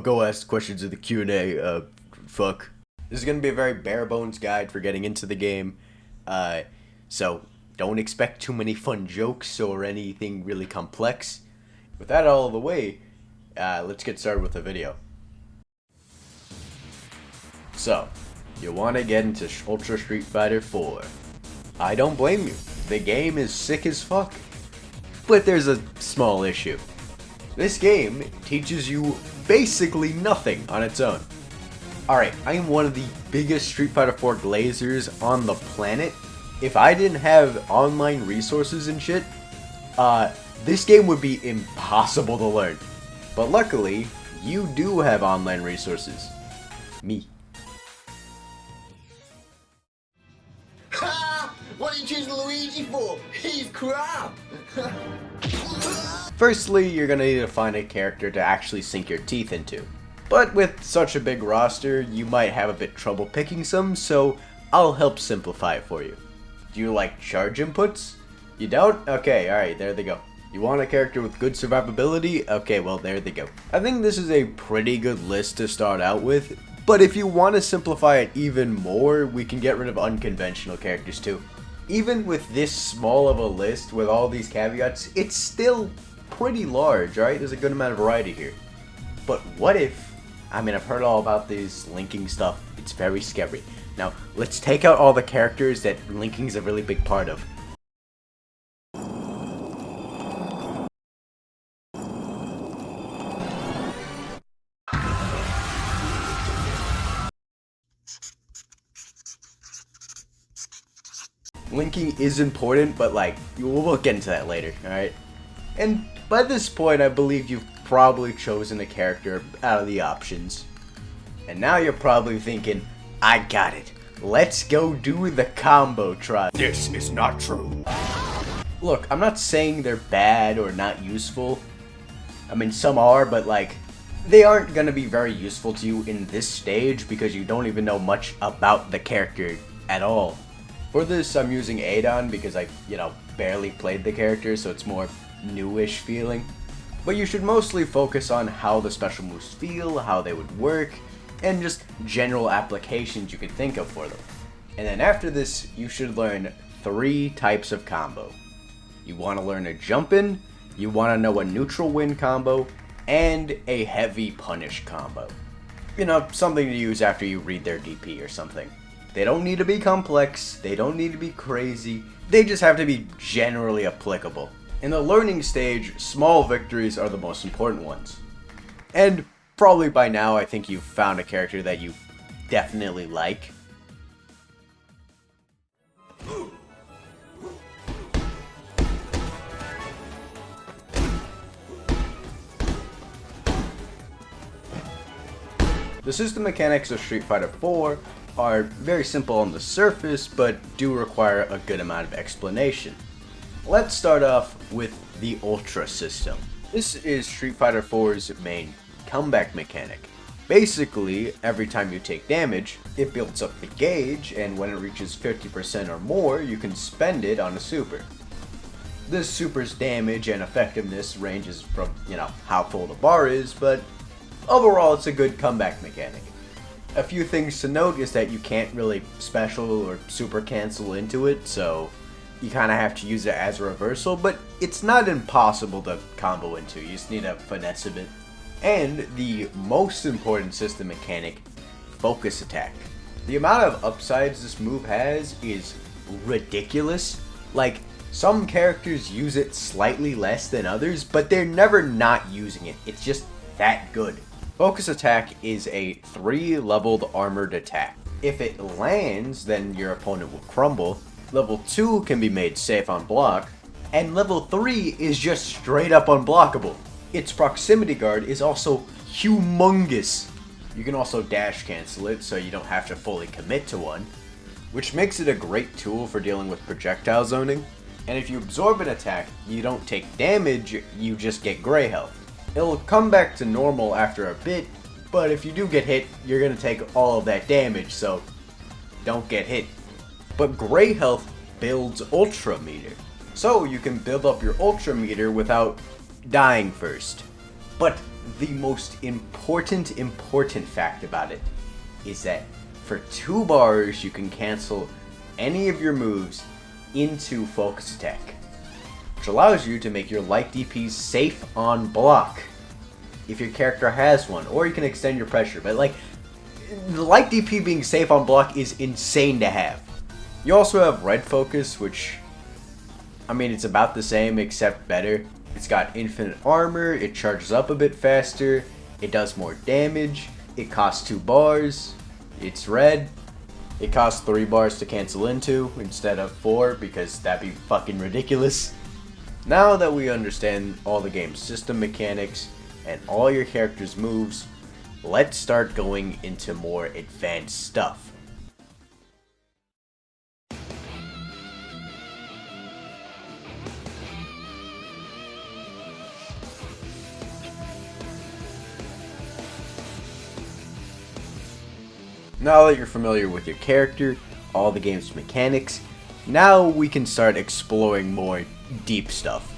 go ask questions in the Q&A, fuck. This is gonna be a very bare bones guide for getting into the game, so don't expect too many fun jokes or anything really complex. With that out of the way, let's get started with the video. So, you want to get into Ultra Street Fighter 4. I don't blame you. The game is sick as fuck. But there's a small issue. This game teaches you basically nothing on its own. Alright, I am one of the biggest Street Fighter 4 glazers on the planet. If I didn't have online resources and shit, this game would be impossible to learn. But luckily, you do have online resources. Me. Ha! What are you choosing Luigi for? He's crap! Firstly, you're gonna need to find a character to actually sink your teeth into. But with such a big roster, you might have a bit trouble picking some, so I'll help simplify it for you. Do you like charge inputs? You don't? Okay, alright, there they go. You want a character with good survivability? Okay, well, there they go. I think this is a pretty good list to start out with, but if you want to simplify it even more, we can get rid of unconventional characters too. Even with this small of a list, with all these caveats, it's still pretty large, right? There's a good amount of variety here. But what if, I've heard all about this linking stuff, it's very scary. Now, let's take out all the characters that linking is a really big part of. Linking is important, but we'll get into that later, alright? And by this point, I believe you've probably chosen a character out of the options. And now you're probably thinking, I got it. Let's go do the combo trial. This is not true. Look, I'm not saying they're bad or not useful. Some are, but they aren't gonna be very useful to you in this stage because you don't even know much about the character at all. For this, I'm using Adon because I, barely played the character, so it's more newish feeling. But you should mostly focus on how the special moves feel, how they would work, and just general applications you could think of for them. And then after this, you should learn 3 types of combo. You want to learn a jump in, you want to know a neutral win combo, and a heavy punish combo. Something to use after you read their DP or something. They don't need to be complex, they don't need to be crazy, they just have to be generally applicable. In the learning stage, small victories are the most important ones. And probably by now I think you've found a character that you definitely like. The system mechanics of Street Fighter 4 are very simple on the surface, but do require a good amount of explanation. Let's start off with the Ultra system. This is Street Fighter 4's main comeback mechanic. Basically, every time you take damage, it builds up the gauge, and when it reaches 50% or more, you can spend it on a super. This super's damage and effectiveness ranges from, how full the bar is, but overall it's a good comeback mechanic. A few things to note is that you can't really special or super cancel into it, so you kind of have to use it as a reversal, but it's not impossible to combo into, you just need to finesse a bit. And the most important system mechanic, focus attack. The amount of upsides this move has is ridiculous. Some characters use it slightly less than others, but they're never not using it, it's just that good. Focus attack is a 3-leveled armored attack. If it lands, then your opponent will crumble. Level 2 can be made safe on block, and level 3 is just straight up unblockable. Its proximity guard is also humongous. You can also dash cancel it, so you don't have to fully commit to one, which makes it a great tool for dealing with projectile zoning. And if you absorb an attack, you don't take damage, you just get gray health. It'll come back to normal after a bit, but if you do get hit, you're gonna take all of that damage, so don't get hit. But gray health builds ultra meter, so you can build up your ultra meter without dying first. But the most important fact about it is that for 2 bars you can cancel any of your moves into focus attack, which allows you to make your light DPs safe on block if your character has one, or you can extend your pressure. But like, the light DP being safe on block is insane to have. You also have red focus, which, I mean, it's about the same except better. It's got infinite armor, it charges up a bit faster, it does more damage, it costs 2 bars, it's red. It costs 3 bars to cancel into instead of 4 because that'd be fucking ridiculous. Now that we understand all the game's system mechanics and all your character's moves, let's start going into more advanced stuff. Now that you're familiar with your character, all the game's mechanics, now we can start exploring more deep stuff.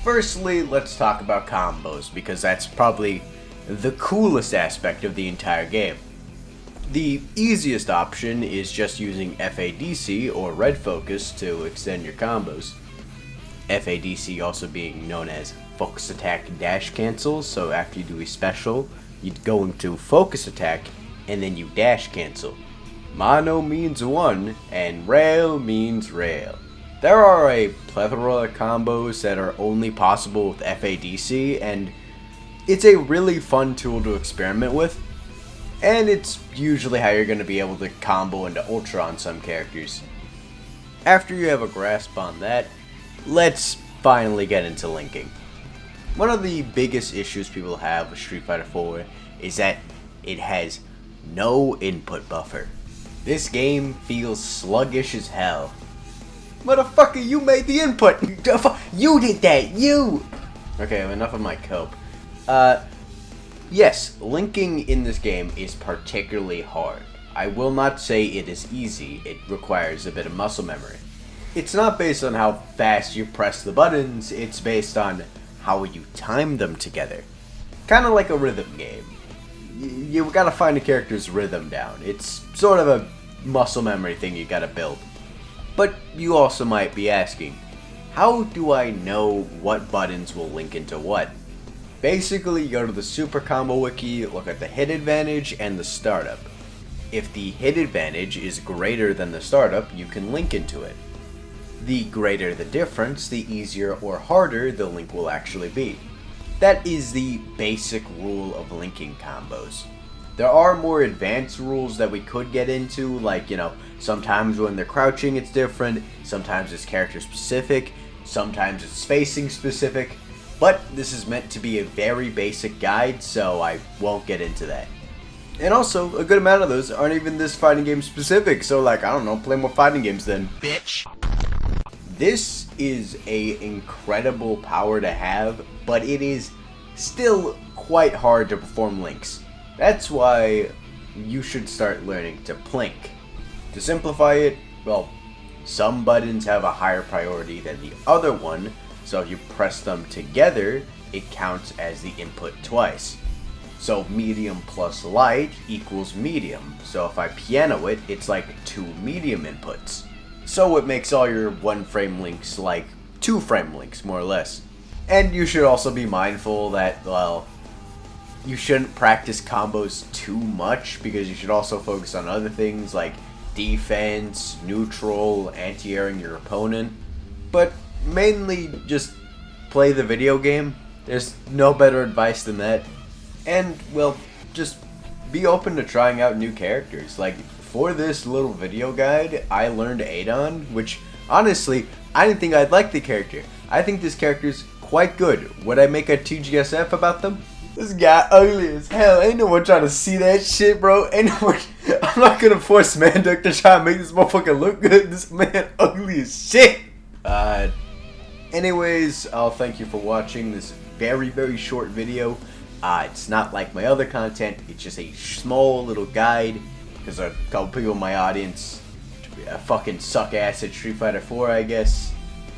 Firstly, let's talk about combos, because that's probably the coolest aspect of the entire game. The easiest option is just using FADC or red focus to extend your combos. FADC also being known as focus attack dash cancel, so after you do a special, you'd go into focus attack and then you dash cancel. Mono means 1 and rail means rail. There are a plethora of combos that are only possible with FADC, and it's a really fun tool to experiment with, and it's usually how you're going to be able to combo into Ultra on some characters. After you have a grasp on that, let's finally get into linking. One of the biggest issues people have with Street Fighter 4 is that it has no input buffer. This game feels sluggish as hell. Motherfucker, you made the input! You did that! You! Okay, enough of my cope. Yes, linking in this game is particularly hard. I will not say it is easy, it requires a bit of muscle memory. It's not based on how fast you press the buttons, it's based on how you time them together. Kinda like a rhythm game. You gotta find a character's rhythm down. It's sort of a muscle memory thing you gotta build. But you also might be asking, how do I know what buttons will link into what? Basically, you go to the supercombo wiki, look at the hit advantage and the startup. If the hit advantage is greater than the startup, you can link into it. The greater the difference, the easier or harder the link will actually be. That is the basic rule of linking combos. There are more advanced rules that we could get into, like, sometimes when they're crouching it's different, sometimes it's character specific, sometimes it's spacing specific, but this is meant to be a very basic guide, so I won't get into that. And also, a good amount of those aren't even this fighting game specific, so like, I don't know, play more fighting games then, bitch. This is an incredible power to have, but it is still quite hard to perform links. That's why you should start learning to plink. To simplify it, well, some buttons have a higher priority than the other one, so if you press them together, it counts as the input twice. So medium plus light equals medium, so if I piano it, it's like 2 medium inputs. So it makes all your 1-frame links like 2-frame links, more or less. And you should also be mindful that, well, you shouldn't practice combos too much, because you should also focus on other things like defense, neutral, anti-airing your opponent. But mainly just play the video game. There's no better advice than that. And, well, just be open to trying out new characters. Like, for this little video guide, I learned Adon, which, honestly, I didn't think I'd like the character. I think this character's quite good. Would I make a TGSF about them? This guy ugly as hell. Ain't no one trying to see that shit, bro. Ain't no one. I'm not gonna force Manduck to try and make this motherfucker look good. This man ugly as shit. Anyways, I'll thank you for watching this very, very short video. It's not like my other content. It's just a small little guide, because a couple people in my audience fucking suck ass at Street Fighter 4, I guess.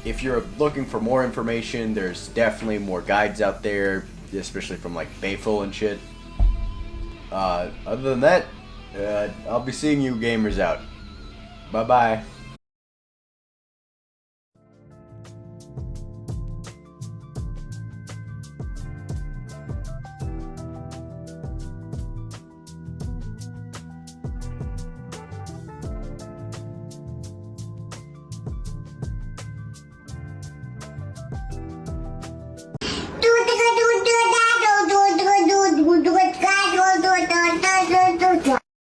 If you're looking for more information, there's definitely more guides out there. especially from like Bayful and shit. Other than that, I'll be seeing you gamers out. Bye bye.